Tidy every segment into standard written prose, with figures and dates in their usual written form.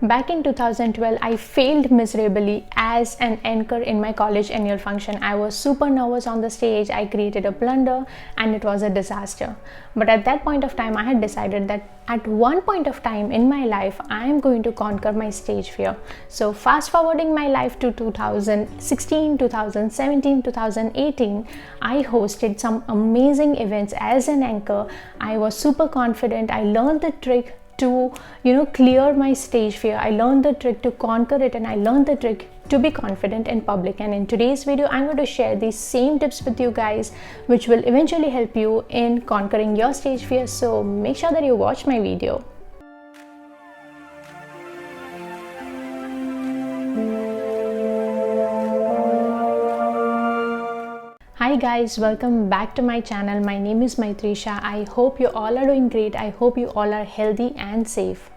Back in 2012, I failed miserably as an anchor in my college annual function. I was super nervous on the stage. I created a blunder and it was a disaster. But at that point of time, I had decided that at one point of time in my life, I am going to conquer my stage fear. So fast forwarding my life to 2016, 2017, 2018, I hosted some amazing events as an anchor. I was super confident. I learned the trick to clear my stage fear. I learned the trick to conquer it, and I learned the trick to be confident in public. And in today's video, I'm going to share these same tips with you guys, which will eventually help you in conquering your stage fear. So make sure that you watch my video. Hi guys, welcome back to my channel. My name is Maitrisha. I hope you all are doing great. I hope you all are healthy and safe.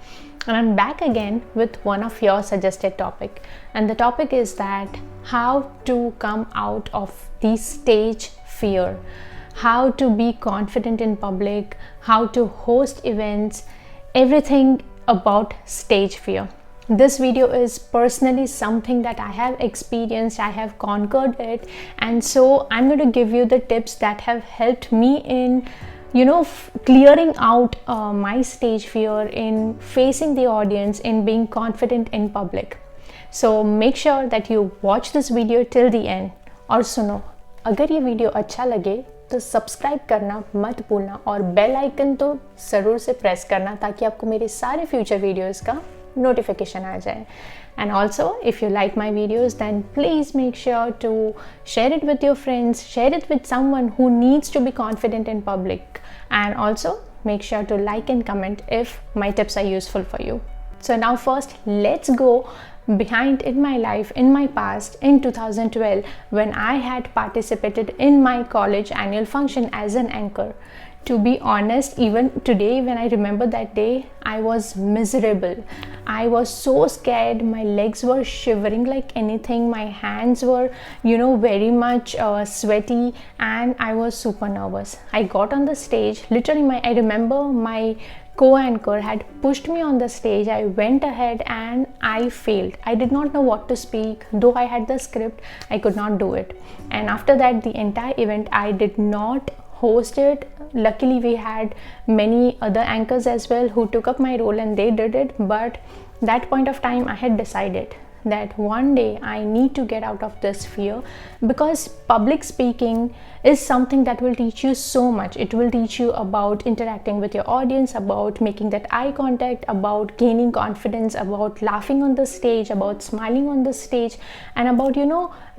And I'm back again with one of your suggested topic. And the topic is that how to come out of the stage fear, how to be confident in public, how to host events, everything about stage fear. This video is personally something that I have experienced, I have conquered it, and so I'm going to give you the tips that have helped me in clearing out my stage fear, in facing the audience, in being confident in public. So make sure that you watch this video till the end. और सुनो, अगर ये video अच्छा लगे तो subscribe करना मत भूलना और बेल आइकन तो ज़रूर से प्रेस करना ताकि आपको मेरे सारे फ्यूचर वीडियोस का notification aa jaye. And also, if you like my videos, then please make sure to share it with your friends, share it with someone who needs to be confident in public, and also make sure to like and comment if my tips are useful for you. So now first, let's go behind in my life, in my past, in 2012, when I had participated in my college annual function as an anchor. To be honest, even today when I remember that day, I was miserable. I was so scared. My legs were shivering like anything. My hands were, very much sweaty, and I was super nervous. I got on the stage. Literally, I remember my co-anchor had pushed me on the stage. I went ahead and I failed. I did not know what to speak. Though I had the script, I could not do it. And after that, the entire event, I did not host it. Luckily, we had many other anchors as well who took up my role and they did it. But that point of time, I had decided that one day I need to get out of this fear, because public speaking is something that will teach you so much. It will teach you about interacting with your audience, about making that eye contact, about gaining confidence, about laughing on the stage, about smiling on the stage, and about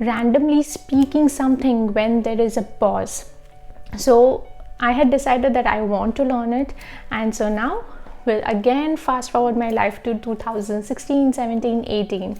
randomly speaking something when there is a pause. So I had decided that I want to learn it, and so now we'll again fast forward my life to 2016, 17, 18.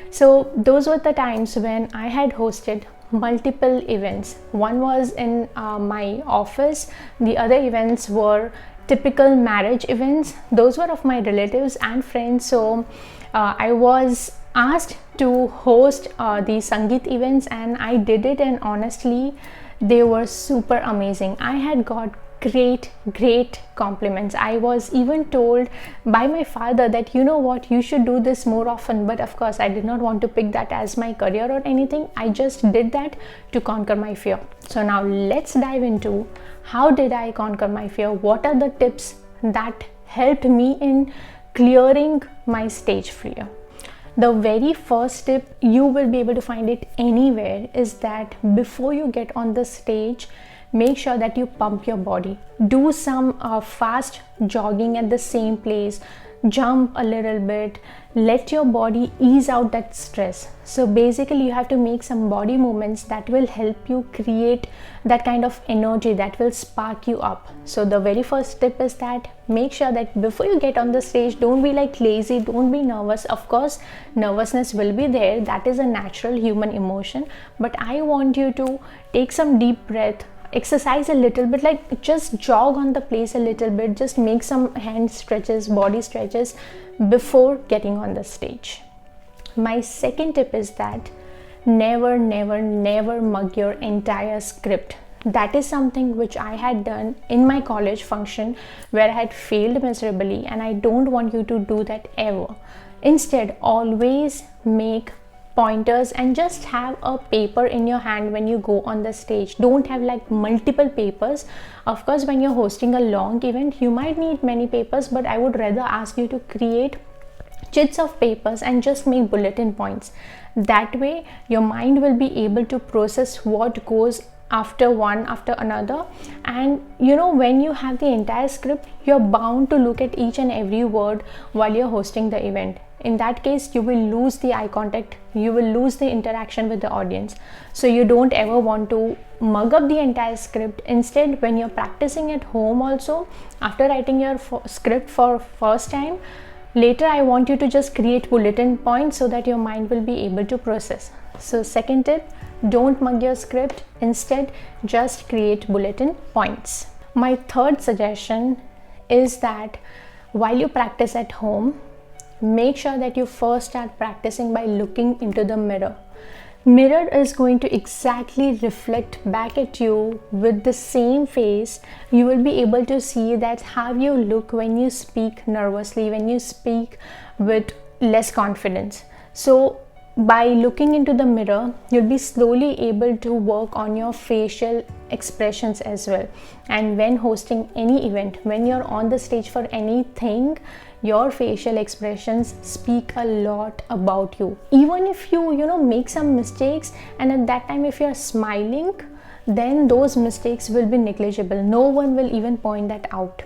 So those were the times when I had hosted multiple events. One was in my office, the other events were typical marriage events. Those were of my relatives and friends. So I was asked to host the Sangeet events, and I did it, and honestly, they were super amazing. I had got great compliments. I was even told by my father that you should do this more often. But of course, I did not want to pick that as my career or anything. I just did that to conquer my fear. So now let's dive into how did I conquer my fear? What are the tips that helped me in clearing my stage fear? The very first tip, you will be able to find it anywhere, is that before you get on the stage, make sure that you pump your body. Do some fast jogging at the same place, jump a little bit, let your body ease out that stress. So basically, you have to make some body movements that will help you create that kind of energy that will spark you up. So the very first tip is that make sure that before you get on the stage, don't be like lazy, don't be nervous. Of course, nervousness will be there. That is a natural human emotion. But I want you to take some deep breath, exercise a little bit, like just jog on the place a little bit, just make some hand stretches, body stretches before getting on the stage. My second tip is that never mug your entire script. That is something which I had done in my college function where I had failed miserably, and I don't want you to do that ever. Instead, always make pointers and just have a paper in your hand when you go on the stage. Don't have like multiple papers. Of course, when you're hosting a long event, you might need many papers, but I would rather ask you to create chits of papers and just make bulletin points. That way your mind will be able to process what goes after one after another. And when you have the entire script, you're bound to look at each and every word while you're hosting the event. In that case, you will lose the eye contact, you will lose the interaction with the audience. So you don't ever want to mug up the entire script. Instead, when you're practicing at home also, after writing your script for first time, later I want you to just create bulletin points so that your mind will be able to process. So second tip, don't mug your script. Instead, just create bulletin points. My third suggestion is that while you practice at home, make sure that you first start practicing by looking into the mirror. Mirror is going to exactly reflect back at you with the same face. You will be able to see that how you look when you speak nervously, when you speak with less confidence. So by looking into the mirror, you'll be slowly able to work on your facial expressions as well. And when hosting any event, when you're on the stage for anything, your facial expressions speak a lot about you. Even if you make some mistakes, and at that time if you're smiling, then those mistakes will be negligible. No one will even point that out.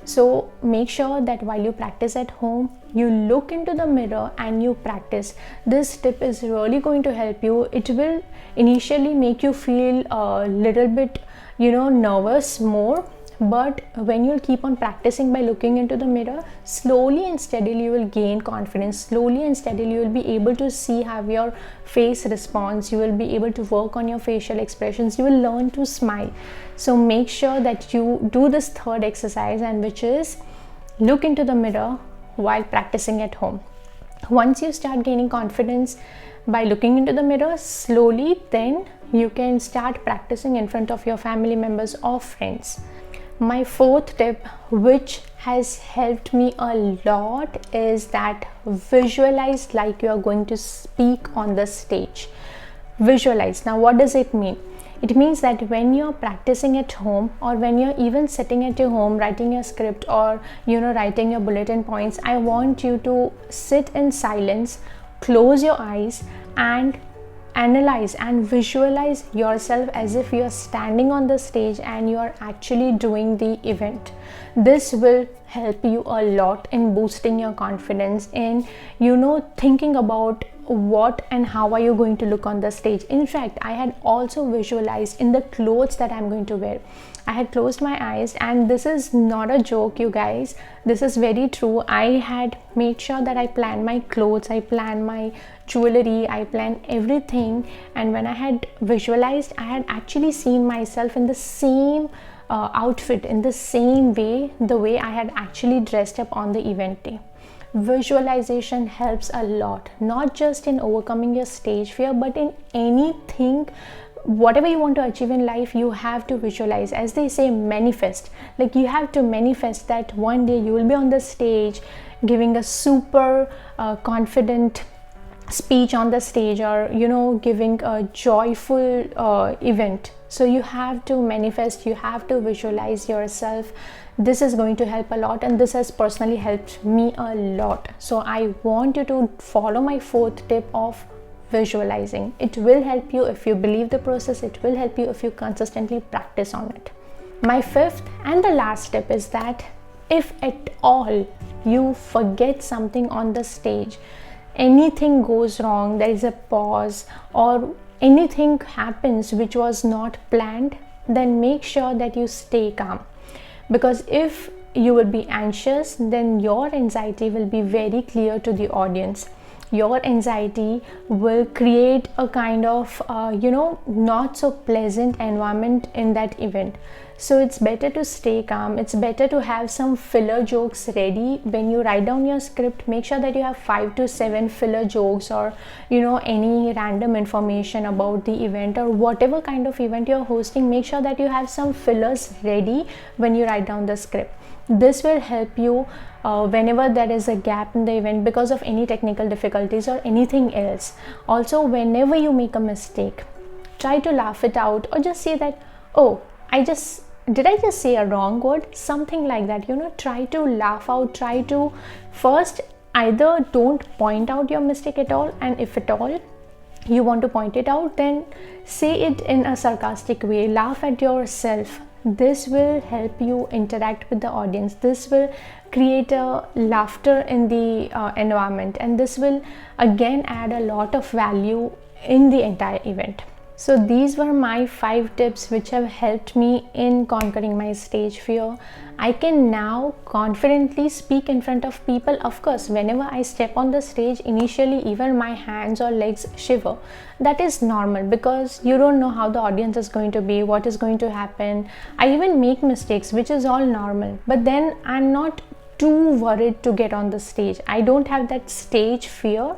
So make sure that while you practice at home, you look into the mirror and you practice. This tip is really going to help you. It will initially make you feel a little bit nervous more, but when you'll keep on practicing by looking into the mirror, slowly and steadily you will gain confidence. Slowly and steadily you will be able to see how your face responds. You will be able to work on your facial expressions. You will learn to smile. So make sure that you do this third exercise, and which is look into the mirror while practicing at home. Once you start gaining confidence by looking into the mirror slowly, then you can start practicing in front of your family members or friends. My fourth tip, which has helped me a lot, is that visualize like you are going to speak on the stage. Visualize. Now, what does it mean? It means that when you're practicing at home, or when you're even sitting at your home writing your script, or writing your bulletin points, I want you to sit in silence, close your eyes, and analyze and visualize yourself as if you're standing on the stage and you're actually doing the event. This will help you a lot in boosting your confidence, in thinking about what and how are you going to look on the stage. In fact, I had also visualized in the clothes that I'm going to wear. I had closed my eyes, and this is not a joke, you guys. This is very true. I had made sure that I planned my clothes, I planned my jewelry, I planned everything. And when I had visualized, I had actually seen myself in the same outfit, in the same way, the way I had actually dressed up on the event day. Visualization helps a lot, not just in overcoming your stage fear, but in anything. Whatever you want to achieve in life, you have to visualize. As they say, manifest. Like, you have to manifest that one day you will be on the stage giving a super confident speech on the stage, or giving a joyful event. So you have to manifest, you have to visualize yourself. This is going to help a lot, and this has personally helped me a lot. So I want you to follow my fourth tip of visualizing. It will help you if you believe the process. It will help you if you consistently practice on it. My fifth and the last tip is that if at all you forget something on the stage, anything goes wrong, there is a pause, or anything happens which was not planned, then make sure that you stay calm. Because if you will be anxious, then your anxiety will be very clear to the audience. Your anxiety will create a kind of not so pleasant environment in that event. So it's better to stay calm. It's better to have some filler jokes ready. When you write down your script, make sure that you have 5 to 7 filler jokes, or any random information about the event, or whatever kind of event you're hosting. Make sure that you have some fillers ready when you write down the script. This will help you whenever there is a gap in the event because of any technical difficulties or anything else. Also, whenever you make a mistake, try to laugh it out, or just say that, oh, did I just say a wrong word, something like that. Try to laugh out, try to first either don't point out your mistake at all, and if at all you want to point it out, then say it in a sarcastic way, laugh at yourself. This will help you interact with the audience. This will create a laughter in the environment, and this will again add a lot of value in the entire event. So these were my 5 tips which have helped me in conquering my stage fear. I can now confidently speak in front of people. Of course, whenever I step on the stage, initially even my hands or legs shiver. That is normal because you don't know how the audience is going to be, what is going to happen. I even make mistakes, which is all normal. But then I'm not too worried to get on the stage. I don't have that stage fear.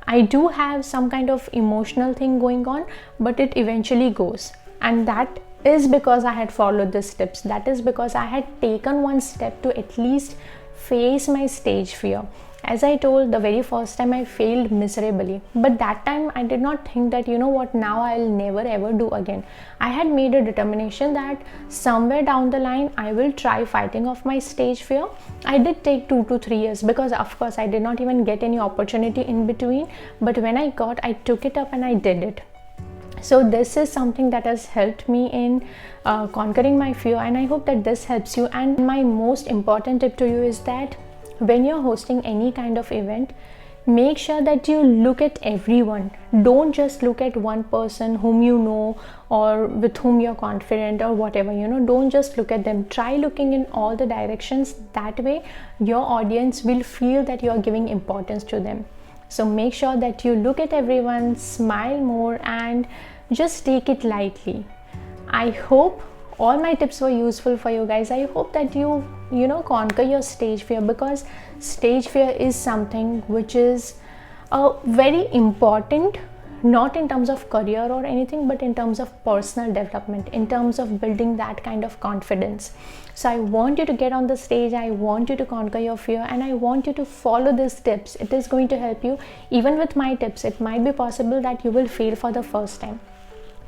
I do have some kind of emotional thing going on, but it eventually goes. And that is because I had followed the steps. That is because I had taken one step to at least face my stage fear. As I told, the very first time I failed miserably, but that time I did not think that, now I'll never ever do again. I had made a determination that somewhere down the line I will try fighting off my stage fear. I did take 2 to 3 years because of course I did not even get any opportunity in between, but when I got, I took it up and I did it. So this is something that has helped me in conquering my fear, and I hope that this helps you. And my most important tip to you is that when you're hosting any kind of event, make sure that you look at everyone. Don't just look at one person whom you know or with whom you're confident or whatever. Don't just look at them. Try looking in all the directions. That way your audience will feel that you're giving importance to them. So make sure that you look at everyone, smile more, and just take it lightly. I hope all my tips were useful for you guys. I hope that you conquer your stage fear, because stage fear is something which is very important, not in terms of career or anything, but in terms of personal development, in terms of building that kind of confidence. So I want you to get on the stage, I want you to conquer your fear, and I want you to follow these tips. It is going to help you. Even with my tips, it might be possible that you will fail for the first time,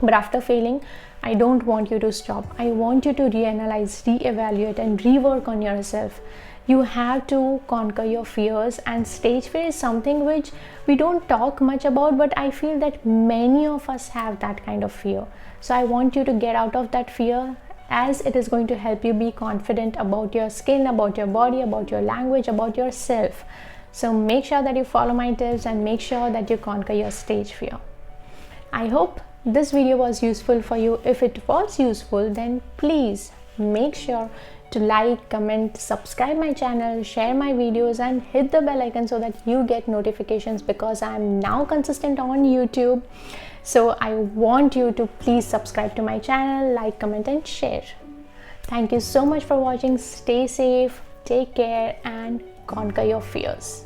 but after failing, I don't want you to stop. I want you to reanalyze, reevaluate, and rework on yourself. You have to conquer your fears, and stage fear is something which we don't talk much about, but I feel that many of us have that kind of fear. So I want you to get out of that fear, as it is going to help you be confident about your skin, about your body, about your language, about yourself. So make sure that you follow my tips and make sure that you conquer your stage fear. I hope this video was useful for you. If it was useful, then please make sure to like, comment, subscribe my channel, share my videos, and hit the bell icon so that you get notifications, because I am now consistent on YouTube. So I want you to please subscribe to my channel, like, comment, and share. Thank you so much for watching. Stay safe, take care, and conquer your fears.